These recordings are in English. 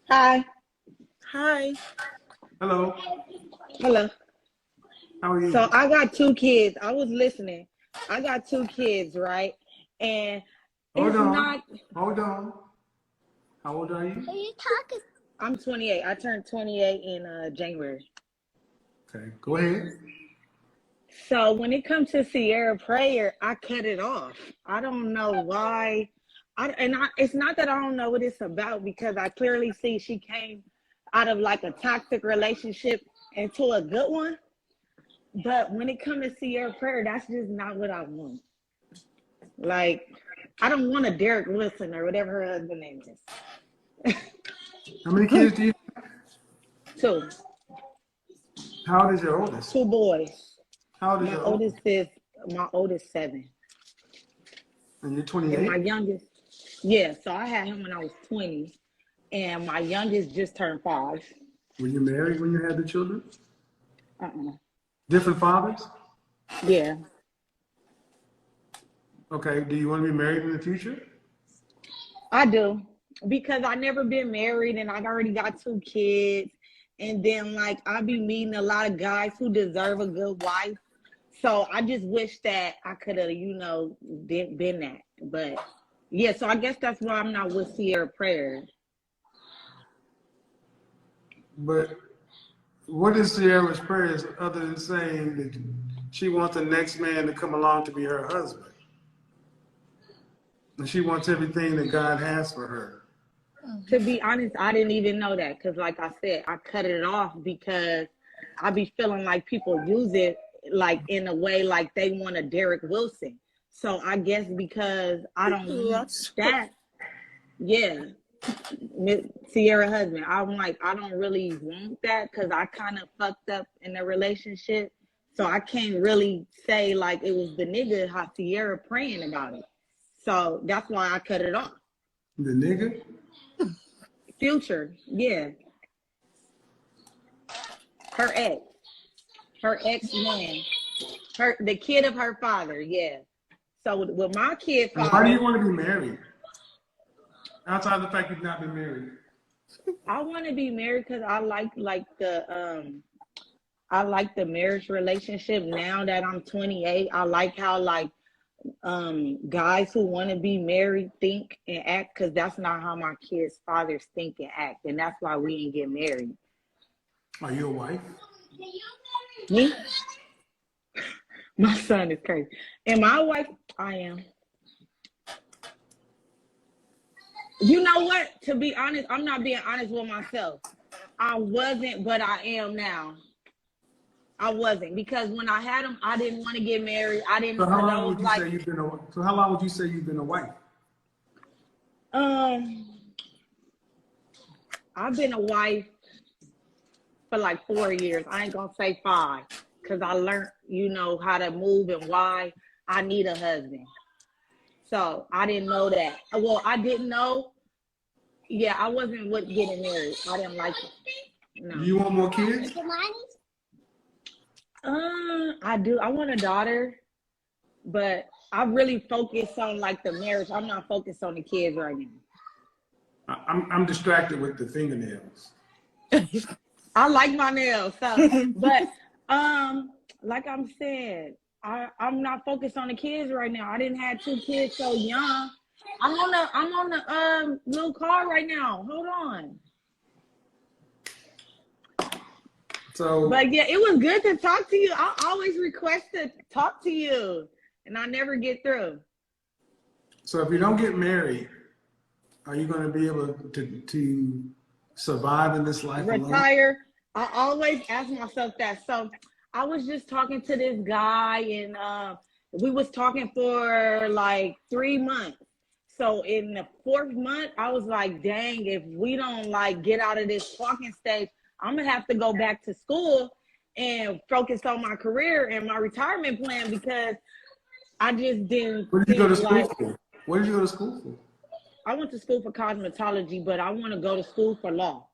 Hi. Hi. Hello. Hello. How are you? So I got two kids. I was listening. I got two kids, right? And Hold it's on. not. Hold on. How old are you? I'm 28. I turned 28 in January. Okay, go ahead. So when it comes to Sierra prayer, I cut it off. I don't know why. It's not that I don't know what it's about because I clearly see she came out of like a toxic relationship into a good one. But when it comes to Sierra prayer, that's just not what I want. Like, I don't want a Derek Wilson or whatever her husband name is. How many kids do you have? Two. How old is your oldest? Two boys. How old is your oldest? My oldest 7. And you're And my 28? youngest, yeah, so I had him when I was 20. And my youngest just turned 5. Were you married when you had the children? Uh-uh. Different fathers? Yeah. Okay, do you want to be married in the future? I do. Because I never been married and I already got 2 kids. And then like I be meeting a lot of guys who deserve a good wife. So I just wish that I could have, been that. But yeah, so I guess that's why I'm not with Sierra Prayer. But what is Sierra's prayers other than saying that she wants the next man to come along to be her husband? And she wants everything that God has for her. To be honest, I didn't even know that because, like I said, I cut it off because I be feeling like people use it like in a way like they want a Derek Wilson. So I guess because I don't want that, yeah, Sierra husband, I'm like, I don't really want that because I kind of fucked up in the relationship. So I can't really say like it was the nigga how Sierra praying about it. So that's why I cut it off. The nigga? Future, yeah. Her ex-man, the kid of her father, yeah. So with my kid father, why do you want to be married? Outside of the fact you've not been married. I want to be married because I like the marriage relationship. Now that I'm 28, I like how guys who want to be married think and act, because that's not how my kids' fathers think and act, and that's why we didn't get married. Are you a wife? Me? My son is crazy. Am I a wife? I am. You know what? To be honest, I'm not being honest with myself. I wasn't, but I am now. I wasn't, because when I had him, I didn't want to get married. I didn't. So how long would you say you've been a? So how long would you say you've been a wife? I've been a wife for like 4 years. I ain't gonna say 5, because I learned, how to move and why I need a husband. So I didn't know that. Well, I didn't know. Yeah, I wasn't with getting married. I didn't like it. No. Do you want more kids? I do. I want a daughter, but I really focus on like the marriage. I'm not focused on the kids right now. I'm distracted with the fingernails. I like my nails, so but like I'm saying, I'm not focused on the kids right now. I didn't have 2 kids so young. I'm on the little car right now. Hold on. So, but yeah, it was good to talk to you. I always request to talk to you, and I never get through. So if you don't get married, are you going to be able to survive in this life Retire? Alone? I always ask myself that. So I was just talking to this guy, and we was talking for like 3 months. So in the 4th month, I was like, dang, if we don't like get out of this talking stage, I'm gonna have to go back to school and focus on my career and my retirement plan, because I just didn't. What did you go to school for? What did you go to school for? I went to school for cosmetology, but I want to go to school for law.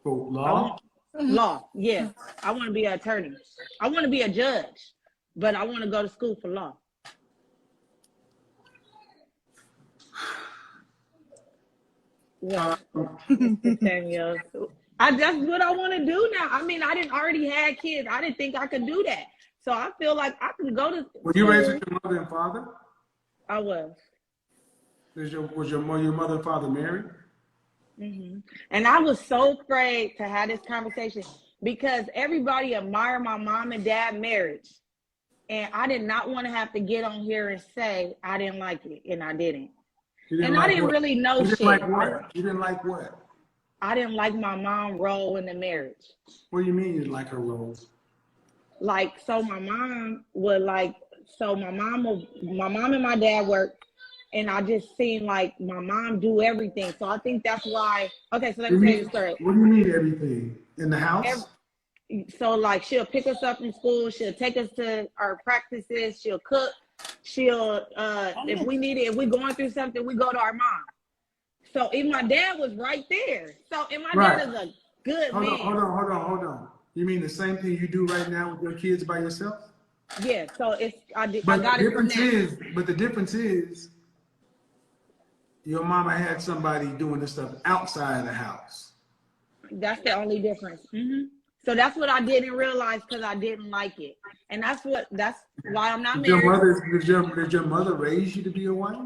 For law? Law, yeah. I want to be an attorney. I want to be a judge, but I want to go to school for law. What? Mr. Samuels. That's what I want to do now. I mean, I didn't already had kids. I didn't think I could do that. So I feel like I can go to. Were you raised with your mother and father? I was. Was your mother and father married? And I was so afraid to have this conversation because everybody admired my mom and dad marriage. And I did not want to have to get on here and say I didn't like it, and I didn't. And I didn't really know shit. You didn't like what? You didn't like what? I didn't like my mom's role in the marriage. What do you mean you didn't like her role? Like, so my mom would like, so my mom and my dad worked, and I just seen like my mom do everything. So I think that's why. Okay, so let me tell you the story. What do you mean everything? In the house? So like she'll pick us up from school, she'll take us to our practices, she'll cook, she'll if we need it, if we're going through something, we go to our mom. So if my dad was right there. So and my dad is a good man. Hold on. You mean the same thing you do right now with your kids by yourself? Yeah, so it's I got it from that. But the difference is your mama had somebody doing this stuff outside the house. That's the only difference. So that's what I didn't realize because I didn't like it, and that's why I'm not married. Did your mother raise you to be a wife?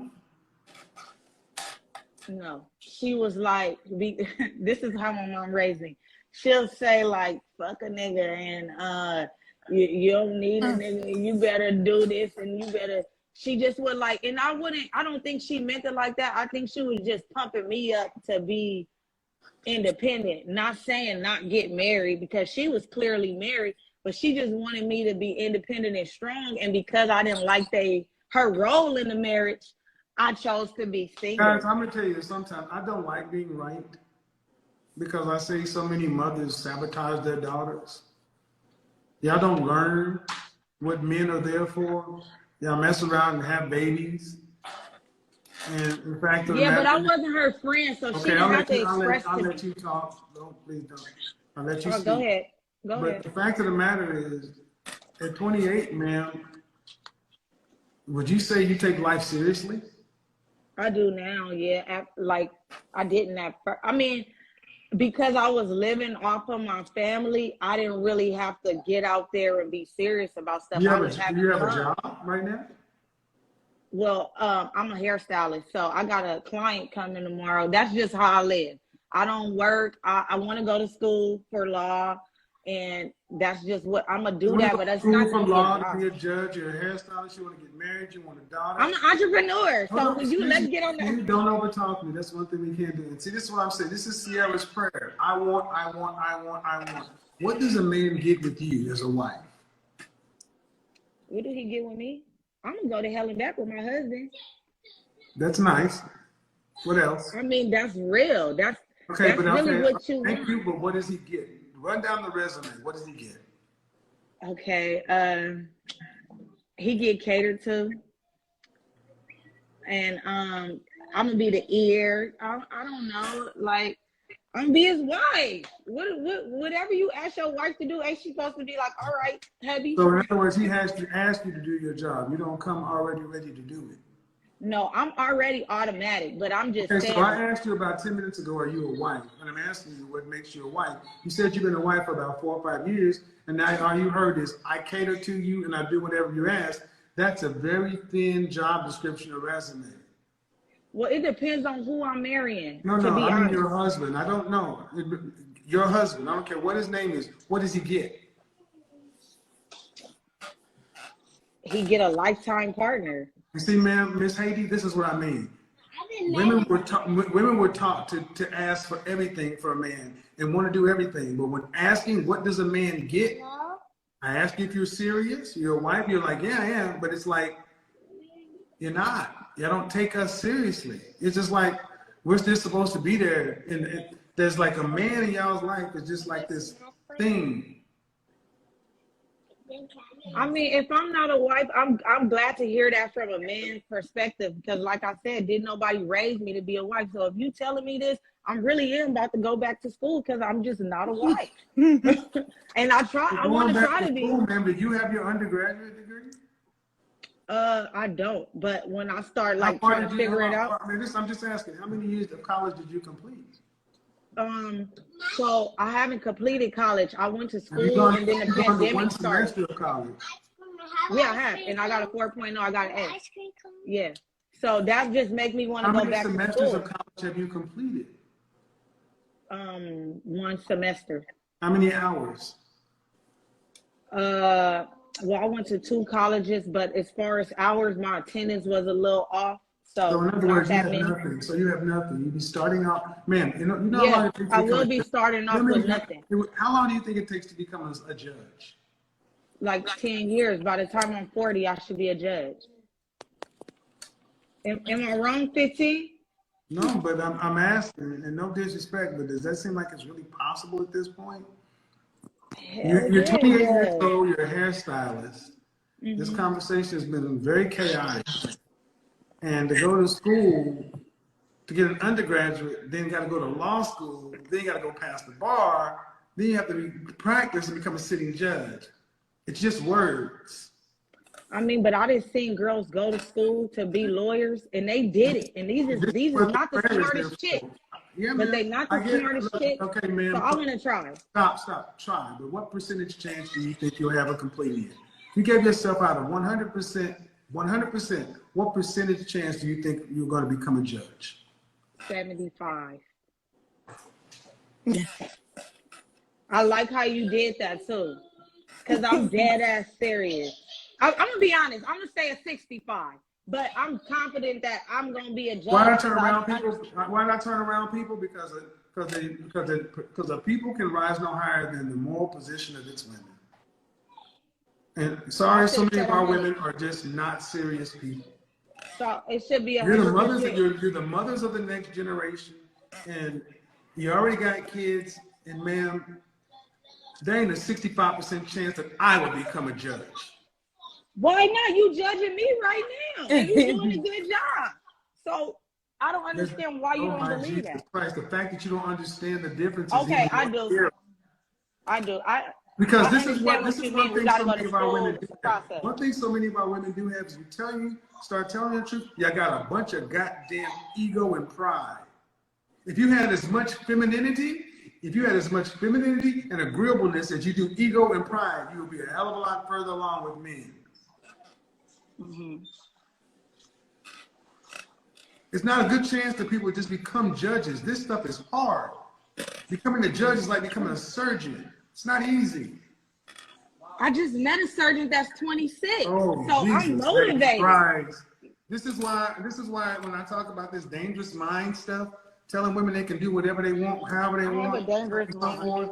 No, she was like, this is how my mom raised me. She'll say like, "Fuck a nigga," and you don't need a nigga. You better do this, and you better. She just would like, and I don't think she meant it like that. I think she was just pumping me up to be independent, not saying not get married because she was clearly married, but she just wanted me to be independent and strong. And because I didn't like her role in the marriage, I chose to be single. Guys, I'm gonna tell you, sometimes I don't like being right because I see so many mothers sabotage their daughters. Y'all don't learn what men are there for. Y'all mess around and have babies. And in fact, but I wasn't her friend, so she didn't have to express to me. I'll let you talk. Please don't. I'll let you speak. Go ahead. But the fact of the matter is, at 28, ma'am, would you say you take life seriously? I do now, yeah. Like, I didn't at first. I mean, because I was living off of my family, I didn't really have to get out there and be serious about stuff. Do you have a job right now? Well, I'm a hairstylist, so I got a client coming tomorrow. That's just how I live. I don't work. I want to go to school for law, and that's just what I'm gonna do. That, but that's not for law to be a judge. You're a hairstylist. You want to get married. You want a daughter. I'm an entrepreneur. So let's get on that. You don't overtalk me. That's one thing we can't do. And see, this is what I'm saying. This is Sierra's prayer. I want. What does a man get with you as a wife? What did he get with me? I'm gonna go to hell and back with my husband. That's nice. What else? I mean, that's real. That's really what you want. Thank you, but what does he get? Run down the resume. What does he get? Okay. He get catered to, and I'm gonna be the ear. I don't know, like I'm gonna be his wife. Whatever you ask your wife to do, ain't she supposed to be like, all right, hubby? So in other words, he has to ask you to do your job. You don't come already ready to do it. No, I'm already automatic, but I'm just saying. So I asked you about 10 minutes ago, are you a wife? And I'm asking you what makes you a wife. You said you've been a wife for about 4 or 5 years, and now all you heard is, I cater to you and I do whatever you ask. That's a very thin job description or resume. Well, it depends on who I'm marrying. No, I mean your husband. I don't know. Your husband. I don't care what his name is. What does he get? He get a lifetime partner. You see, ma'am, Miss Haiti, this is what I mean. Women were taught to ask for everything for a man and want to do everything. But when asking what does a man get, I ask you if you're serious, you're a wife, you're like, yeah, I am. But it's like, you're not. You don't take us seriously. It's just like, we're just supposed to be there. And there's like a man in y'all's life that's just like this thing. I mean, if I'm not a wife, I'm glad to hear that from a man's perspective, because like I said, didn't nobody raise me to be a wife. So if you telling me this, I'm really about to go back to school because I'm just not a wife. And I want to try to be. Ma'am, did you have your undergraduate degree? I don't. But when I start How like far trying did to you, figure it out, I'm just asking, how many years of college did you complete? so I haven't completed college. I went to Have you school gone, and then the have you gone to one pandemic started. semester of college? Yeah, I have, and I got a 4.0. I got an A. Yeah. So that just make me want to How go many back to semesters of school. college have you completed? One semester. How many hours? Well, I went to 2 colleges, but as far as hours, my attendance was a little off, So so in other not words, you that have many. nothing. So you have nothing. You'd be starting out, man. You know how long Yeah, it takes I to become will a be judge? starting off with nothing. How long do you think it takes to become a judge? Like 10 years. By the time I'm 40, I should be a judge. Am I wrong, 15? No, but I'm asking, and no disrespect, but does that seem like it's really possible at this point? Hell You're yeah, 28 it years does. old. You're a hairstylist. This conversation has been very chaotic, and to go to school to get an undergraduate, then you got to go to law school, then you got to go past the bar, then you have to practice and become a sitting judge. It's just words. I mean, but I didn't see girls go to school to be lawyers, and they did it. And these This is what the not the prayer is there smartest chicks, for. Yeah, but man. they not I the get. smartest Look, chicks. okay, So man. I want to try. Stop. Try. But what percentage chance do you think you'll have of completing it? If you gave yourself out of 100%, 100%, what percentage chance do you think you're going to become a judge? 75. I like how you did that too, because I'm dead ass serious. I'm gonna be honest. I'm gonna say a 65, but I'm confident that I'm gonna be a judge. Why not turn around people? Why not turn around people? Because the people can rise no higher than the moral position of its women. And sorry, so many of our women are just not serious people. So it should be 100%. You're the mothers of the next generation, and you already got kids. And ma'am, there ain't a 65% chance that I will become a judge. Why not? You judging me right now, and you doing a good job. So I don't understand why you don't believe Jesus that. Christ, the fact that you don't understand the difference. Okay, I do. Because I this is one thing so many of our women do have. One thing so many of our women do have is start telling the truth, you got a bunch of goddamn ego and pride. If you had as much femininity and agreeableness as you do ego and pride, you would be a hell of a lot further along with men. It's not a good chance that people just become judges. This stuff is hard. Becoming a judge is like becoming a surgeon. It's not easy. I just met a surgeon that's 26. Oh, so Jesus, I'm motivated. This is why when I talk about this dangerous mind stuff, telling women they can do whatever they want, however they want. I have a dangerous mind.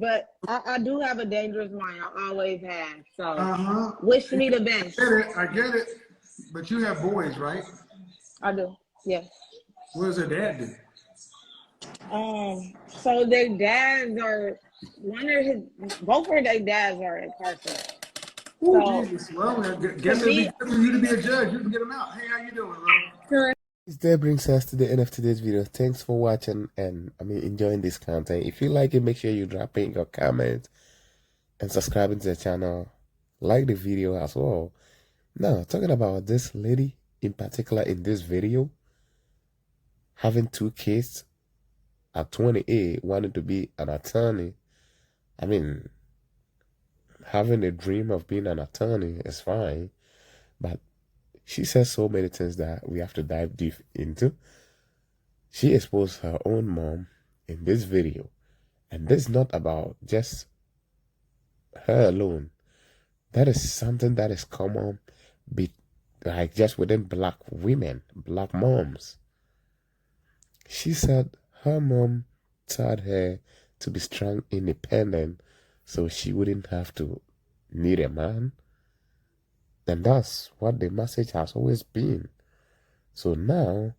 But I do have a dangerous mind. I always have. So wish me the best. I get it. But you have boys, right? I do. Yes. What does their dad do? So their dads are both of their dads are incarcerated. Oh, Jesus. Well, guess it'd be good for you to be a judge. You can get them out. Hey, how you doing, bro? That brings us to the end of today's video. Thanks for watching and enjoying this content. If you like it, make sure you drop in your comments and subscribing to the channel. Like the video as well. Now, talking about this lady in particular in this video, having 2 kids at 28, wanting to be an attorney. I mean, having a dream of being an attorney is fine, but she says so many things that we have to dive deep into. She exposed her own mom in this video, and this is not about just her alone. That is something that is common, like just within black women, black moms. She said her mom taught her to be strong, independent, so she wouldn't have to need a man. And that's what the message has always been. So now,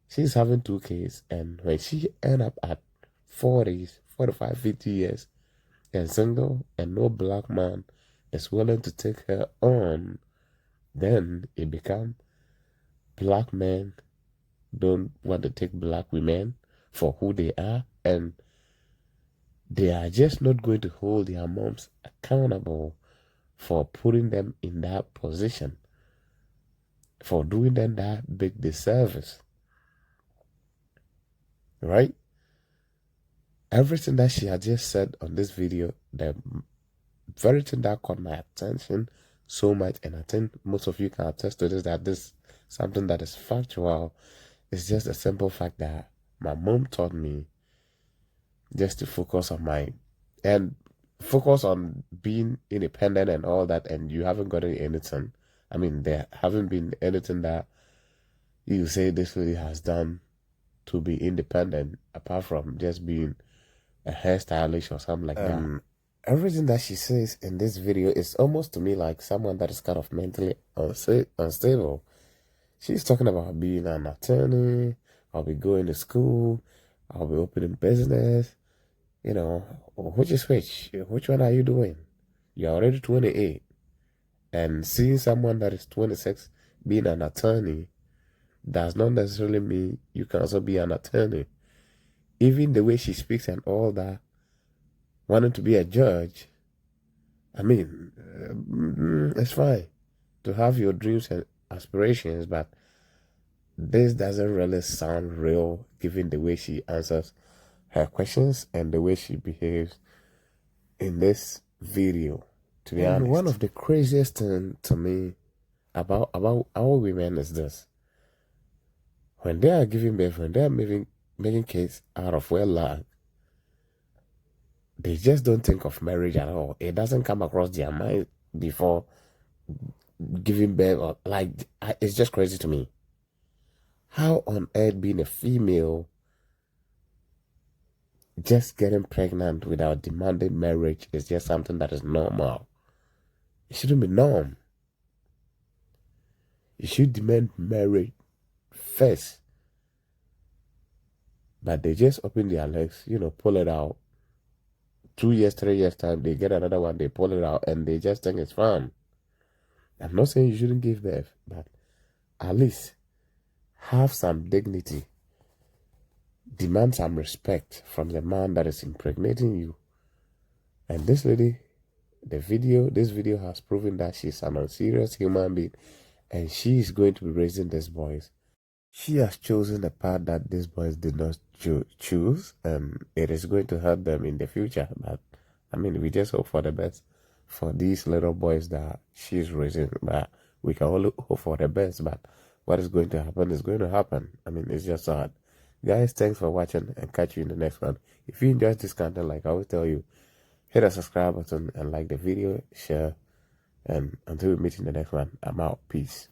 she's having 2 kids, and when she end up at 40, 45, 50 years, and single, and no black man is willing to take her on, then it becomes black men don't want to take black women for who they are, and they are just not going to hold their moms accountable for putting them in that position, for doing them that big disservice, right? Everything that she had just said on this video, the very thing that caught my attention so much, and I think most of you can attest to this, that this something that is factual. It's just a simple fact that my mom taught me just to focus on being independent and all that, and you haven't gotten anything. I mean, there haven't been anything that you say this lady has done to be independent, apart from just being a hairstylist or something like that. Everything that she says in this video is almost to me like someone that is kind of mentally unstable. She's talking about being an attorney, I'll be going to school, I'll be opening business, you know, which is which? Which one are you doing? You're already 28. And seeing someone that is 26 being an attorney does not necessarily mean you can also be an attorney. Even the way she speaks and all that, wanting to be a judge, I mean, it's fine to have your dreams and aspirations, but this doesn't really sound real given the way she answers her questions and the way she behaves in this video, to be honest. One of the craziest things to me about our women is this: when they are giving birth, when they are making kids out of wedlock, they just don't think of marriage at all. It doesn't come across their mind before giving birth. Or, like, it's just crazy to me. How on earth, being a female, just getting pregnant without demanding marriage is just something that is normal? It shouldn't be norm. You should demand marriage first. But they just open their legs, pull it out. 2 years, 3 years time, they get another one, they pull it out, and they just think it's fun. I'm not saying you shouldn't give birth, but at least have some dignity. Demand some respect from the man that is impregnating you. And this lady, this video has proven that she's an unserious human being, and she is going to be raising these boys. She has chosen the path that these boys did not choose, and it is going to hurt them in the future. But I mean, we just hope for the best for these little boys that she's raising. But we can only hope for the best. But what is going to happen is going to happen. I mean, it's just sad. Guys, thanks for watching, and catch you in the next one. If you enjoyed this content, like I always tell you, hit the subscribe button and like the video, share, and until we meet in the next one, I'm out. Peace.